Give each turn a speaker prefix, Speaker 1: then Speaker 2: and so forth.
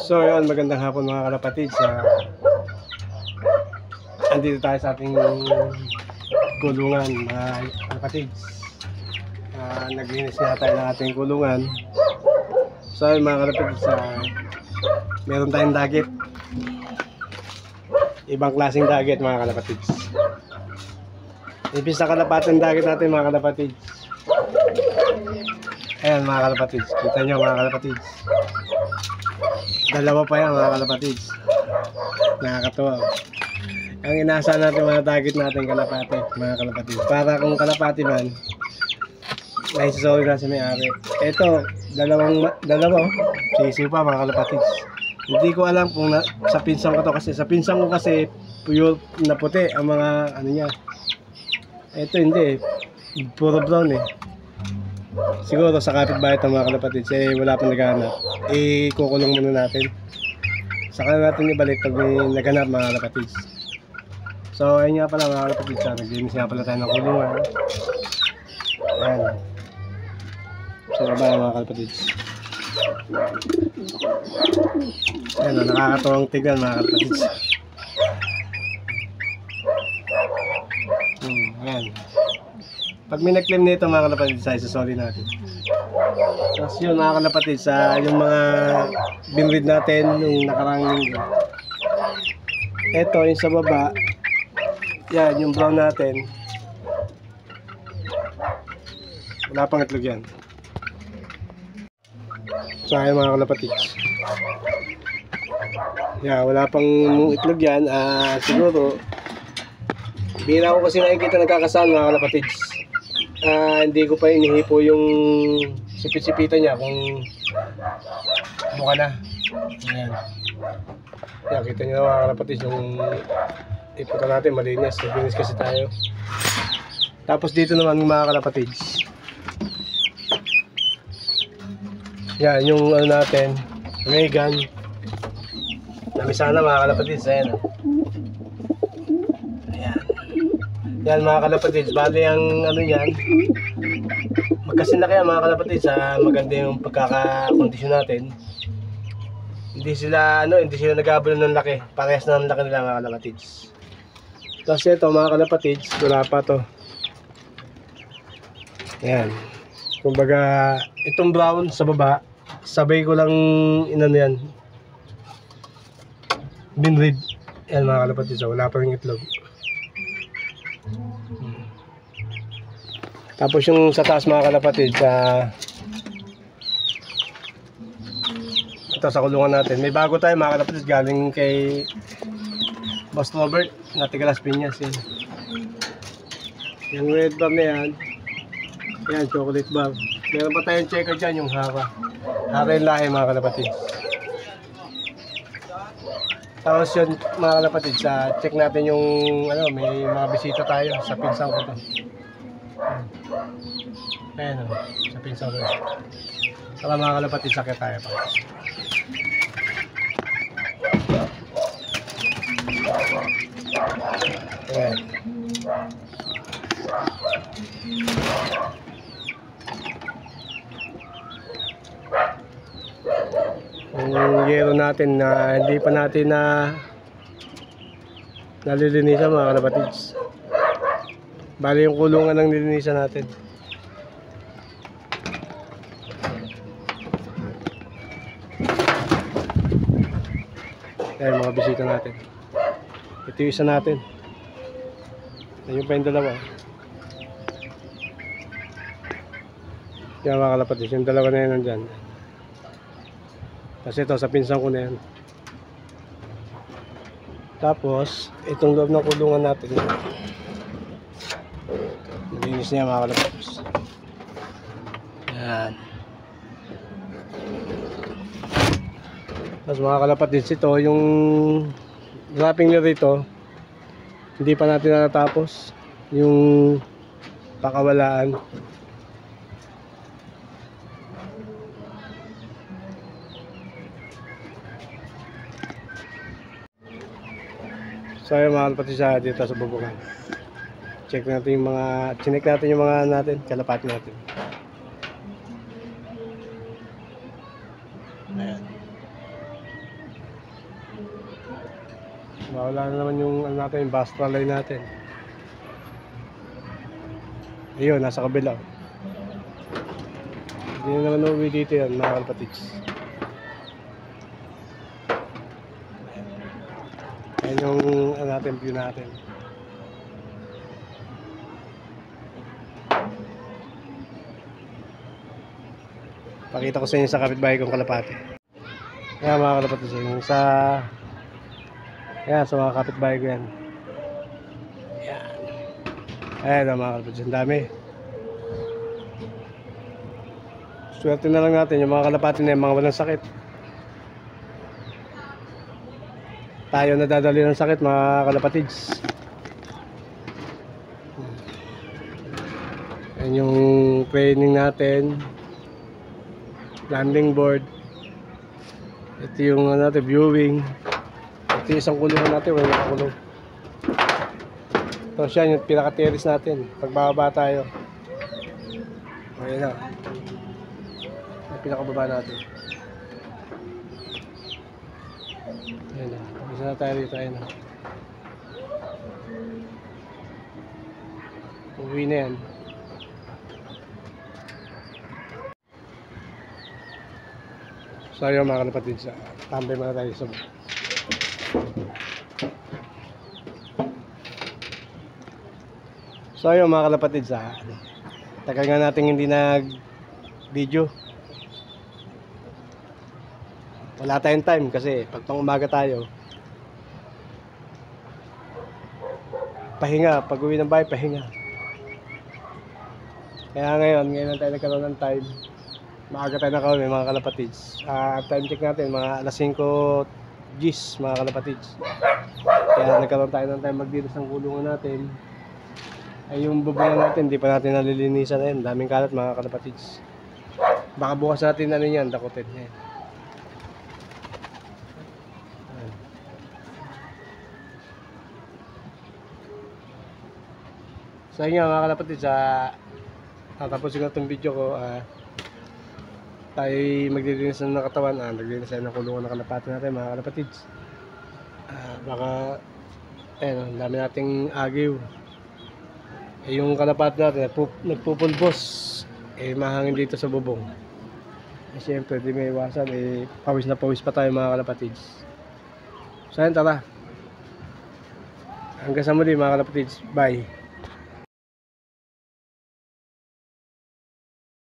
Speaker 1: So yun, magandang hapon mga kalapatid. Andito tayo sa ating kulungan mga kalapatid. Naglinis nga tayo ng ating kulungan. So yun mga kalapatid, meron tayong dagat. Ibang klaseng dagat mga kalapatid. Ibig sa kalapatan dagat natin mga kalapatid. Ayan mga kalapatid, kita nyo mga kalapatid. Dalawa pa yan mga kalapatid. Nakakatuwa. Ang inaasahan natin mga dagat natin kalapati mga kalapatid. Para kung kalapati man, naisasawin na sa may-ari. Ito, dalawa sisiw pa mga kalapatid. Hindi ko alam kung sa pinsang ko to, kasi sa pinsang ko kasi pure na puti ang mga ano niya. Ito hindi, puro brown eh. Siguro sa kapitbahay ito mga kalapatid, wala pang naghahanap. Kukulong muna natin. Saka natin ibalik pag may naghanap mga kalapatid. So ayun nga pala mga kalapatid, naglinis nga pala tayo ng kulungan. Ayan. So baba mga kalapatid. Ayan, nakakatuwang tignan mga kalapatid. Ayan. Pag may nag-claim nito mga kalapatid, isasoli natin. Tapos yun mga kalapatid, yung mga binread natin nung nakarang linggo. Ito yung sa baba, yan yung brown natin. Wala pang itlog yan. So ayun mga kalapatid, wala pang itlog yan. Siguro bira ko kasi nakikita nagkakasal mga kalapatid. Hindi ko pa inihipo yung sipit-sipitan niya kung buka na. Ayan. Kita nyo mga kalapatid yung iputan natin malinis. Naglinis kasi tayo. Tapos dito naman mga kalapatid, yan yung ano natin, Megan. Namisana mga kalapatid. Ayan. Yan mga kalapatid, bali ang ano yan, magkasinlaki yan mga kalapatid, sa maganda yung pagkakakondisyon natin. Hindi sila nagabalo ng laki, parehas na ng laki nila mga kalapatid. Tapos ito mga kalapatid, wala pa to. Yan, kumbaga itong brown sa baba, sabay ko lang inano yan, binread. Yan mga kalapatid, wala pa ring itlog. Tapos yung sa taas mga kalapatid, ito sa kulungan natin, may bago tayo mga kalapatid galing kay Boss Robert na taga Las Piñas. Yung red bar na yan, yan chocolate bar. Meron pa tayong checker dyan, yung hara yung lahi mga kalapatid. Tapos yun mga kalapatid, check natin yung may mga bisita tayo sa pinsang ko to. Ayan sa pinsang ko. Saka mga kalapatid, sakit tayo pa. Ayan. Yung yero natin na hindi pa natin nalilinisan mga kalapatid. Bali yung kulungan ng nilinisan natin. Ayan mga bisita natin. Ito yung isa natin. Ayun pa yung dalawa. Yan mga kalapatid, yung dalawa na yan nandyan. Kasi ito sa pinsan ko na yan. Tapos itong loob ng kulungan natin, nalinis niya mga kalapatid. Yan. Tapos mga kalapatid, ito yung wrapping na rito, hindi pa natin natapos yung pakawalaan. So ayun mga kalapatid, dito sa bubungan, check natin yung mga kalapati natin. Ayan. Mawala na naman yung ano natin, yung bus line natin. Ayun, nasa kabila. Hindi na naman uuwi dito yan, mga kalapatids. Ayan yung ano natin, view natin. Pakita ko sa inyo sa kapitbahay kong kalapati. Ayan mga kalapatids, yung sa ayan, sa mga kapitbahay ko yan. Ayan. Ayan mga kalapatids, ang dami. Swerte na lang natin yung mga kalapati na yung mga walang sakit. Tayo nadadali ng sakit mga kalapatids. Ayan yung training natin, landing board. Ito yung ano natin, viewing. Ito yung isang kulungan natin, wala nakakulong. Ito siya yung pinaka-terrace natin pagbababa tayo. Ayan na, yung pinakababa natin. Ayan na, isa na tayo dito. Ayan na, uwi na yan. So ayun mga kalapatids, tambay muna tayo sa So ayun mga kalapatids, tagal nga natin hindi nag-video. Wala tayong time kasi pag pang umaga tayo, pahinga, pag uwi ng bahay, pahinga. Kaya ngayon lang tayo nagkaroon ng time. Maaga tayo nakauwi mga kalapatids. Time check natin, mga alas 5 Gs mga kalapatids. Kaya nagkaroon tayo ng time magdiris ng kulungan natin. Ay yung bubong natin, hindi pa natin nalilinisan na yun. Daming kalat mga kalapatids. Baka bukas natin ano yan, dakutin. Ayan. So yun nga mga kalapatids, tatapusin ko itong video ko. Tayo maglilinis ng katawan, naglilinis tayo ng kulungan ng kalapati natin mga kalapatids. Baka ayun, dami nating agiw. Yung kalapati natin nagpupulbos, mahangin dito sa bubong. Siyempre di may iwasan, pawis na pawis pa tayo mga kalapatids. So ayun, tara, hanggang sa muli mga kalapatids, bye.